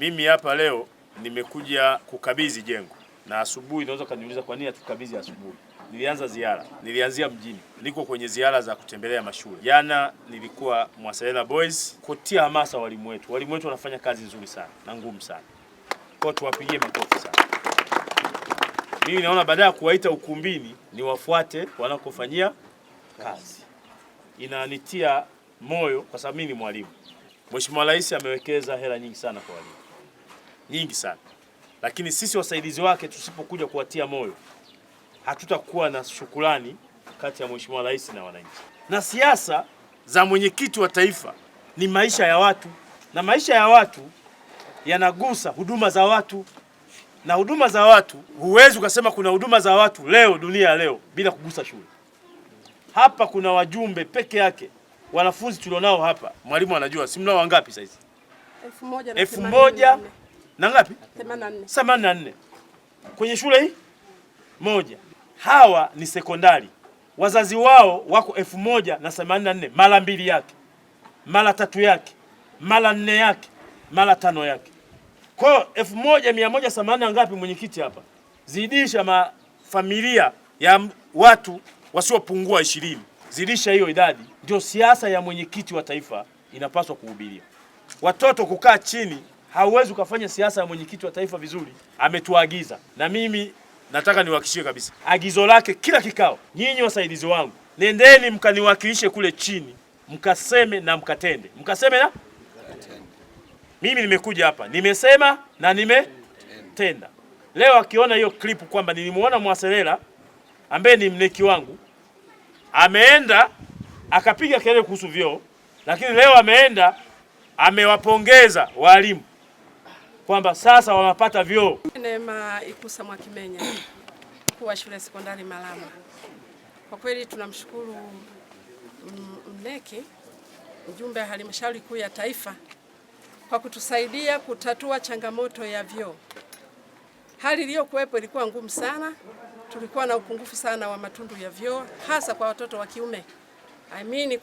Mimi hapa leo nimekuja kukabidhi jengo, na asubuhi unaweza kuniuliza kwa nini hatukabidhi asubuhi. Nilianzia mjini, niko kwenye ziara za kutembelea mashule. Jana nilikuwa Mwaselela Boys kutia hamasa walimu wetu. Walimu wetu wanafanya kazi nzuri sana na ngumu sana, kwa tuwapigie makofi sana. Mimi naona baada ya kuwaita ukumbini ni wafuate wanakofanyia kazi. Inanitia moyo kwa sababu mimi ni mwalimu. Mheshimiwa Rais amewekeza hela nyingi sana kwa walimu, nyingi sana, lakini sisi wasaidizi wake tusipokuja kuwatia moyo hatutakuwa na shukrani kati ya Mheshimiwa Rais na wananchi. Na siasa za mwenyekiti wa taifa ni maisha ya watu, na maisha ya watu yanagusa huduma za watu, na huduma za watu huwezi ukasema kuna huduma za watu leo, dunia ya leo, bila kugusa shule. Hapa kuna wajumbe peke yake, wanafunzi tulionao hapa, mwalimu anajua, si mnao wangapi sasa hizi? 1000 na ngapi? 84 kwenye shule hii moja. Hawa ni sekondari, wazazi wao wako 1084, mara 2 yake, mara 3 yake, mara 4 yake, mara 5 yake. Kwa 1180 ngapi mwenyekiti hapa? Zidisha mafamilia ya watu wasiopungua 20. Zidisha hiyo idadi. Ndio siasa ya mwenyekiti wa taifa inapaswa kuhubiria. Watoto kukaa chini, hauwezi ukafanya siasa ya mwenyekiti wa taifa vizuri. Ametuagiza, na mimi nataka niwahakikishie kabisa agizo lake kila kikao, nyinyi wasaidizi wangu, nendeni mkaniwakilishe kule chini, mkaseme na mkatende. Mkaseme na mkatende. Mimi nimekuja hapa, nimesema na nimetenda. Leo akiona hiyo clip kwamba nilimuona Mwaselela ambaye ni mneki wangu ameenda akapiga kelele kuhusu vyoo, lakini leo ameenda amewapongeza walimu kwamba sasa wanapata vyoo. Neema Ikusa Mwakimenya, mkuu wa shule sekondari Malama. Kwa kweli tunamshukuru mneki, mjumbe wa halmashauri kuu ya taifa, kwa kutusaidia kutatua changamoto ya vyoo. Hali iliyokuwepo ilikuwa ngumu sana, tulikuwa na upungufu sana wa matundu ya vyoo, hasa kwa watoto wa kiume,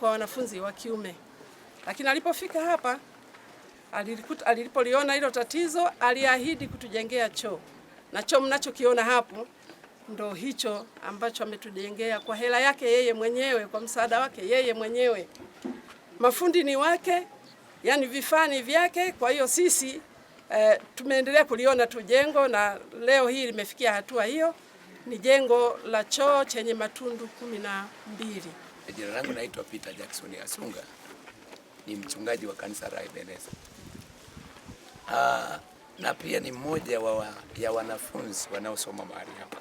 kwa wanafunzi wa kiume. Lakini alipofika hapa, alipoliona hilo tatizo, aliahidi kutujengea choo, na choo mnachokiona hapo ndo hicho ambacho ametujengea kwa hela yake yeye mwenyewe, kwa msaada wake yeye mwenyewe. Mafundi ni wake, yani vifaa ni vyake. Kwa hiyo sisi tumeendelea kuliona tu jengo, na leo hii limefikia hatua hiyo. Ni jengo la choo chenye matundu 12. Jina langu naitwa Peter Jackson Asunga, ni mchungaji wa kanisa la Ebeneza. Na pia ni mmoja ya wanafunzi wanaosoma mahali hapa.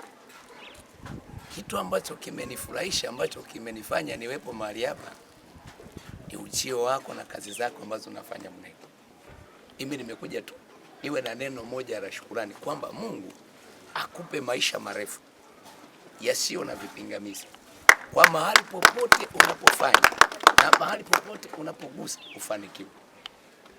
Kitu ambacho kimenifurahisha, ambacho kimenifanya niwepo mahali hapa, ni uchio wako na kazi zako ambazo unafanya mneki. Mimi nimekuja tu niwe na neno moja la shukrani kwamba Mungu akupe maisha marefu yasiyo na vipingamizi, kwa mahali popote unapofanya na mahali popote unapogusa ufanikiwe,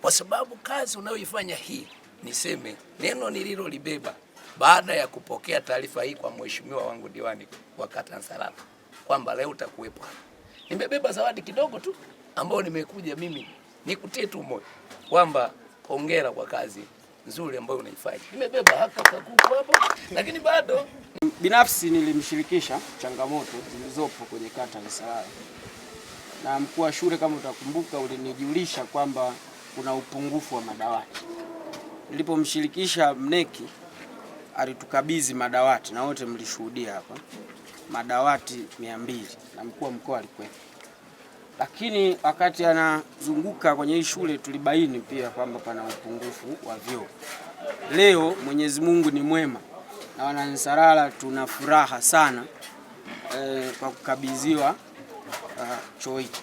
kwa sababu kazi unayoifanya hii, niseme neno nililolibeba baada ya kupokea taarifa hii kwa mheshimiwa wangu diwani wa kata Nsalala kwamba leo utakuwepo hapa. Nimebeba zawadi kidogo tu ambayo nimekuja mimi nikutie tu moyo kwamba hongera kwa kazi nzuri ambayo unaifanya. Nimebeba haka kakuku hapo, lakini bado binafsi nilimshirikisha changamoto zilizopo kwenye kata Nsalala, na mkuu wa shule, kama utakumbuka, ulinijulisha kwamba kuna upungufu wa madawati. Nilipomshirikisha mneki, alitukabidhi madawati, na wote mlishuhudia hapa, madawati 200, na mkuu wa mkoa alikuwepo. Lakini wakati anazunguka kwenye hii shule tulibaini pia kwamba pana upungufu wa vyoo. Leo Mwenyezi Mungu ni mwema, na wana Nsalala tuna furaha sana kwa kukabidhiwa choo hiki.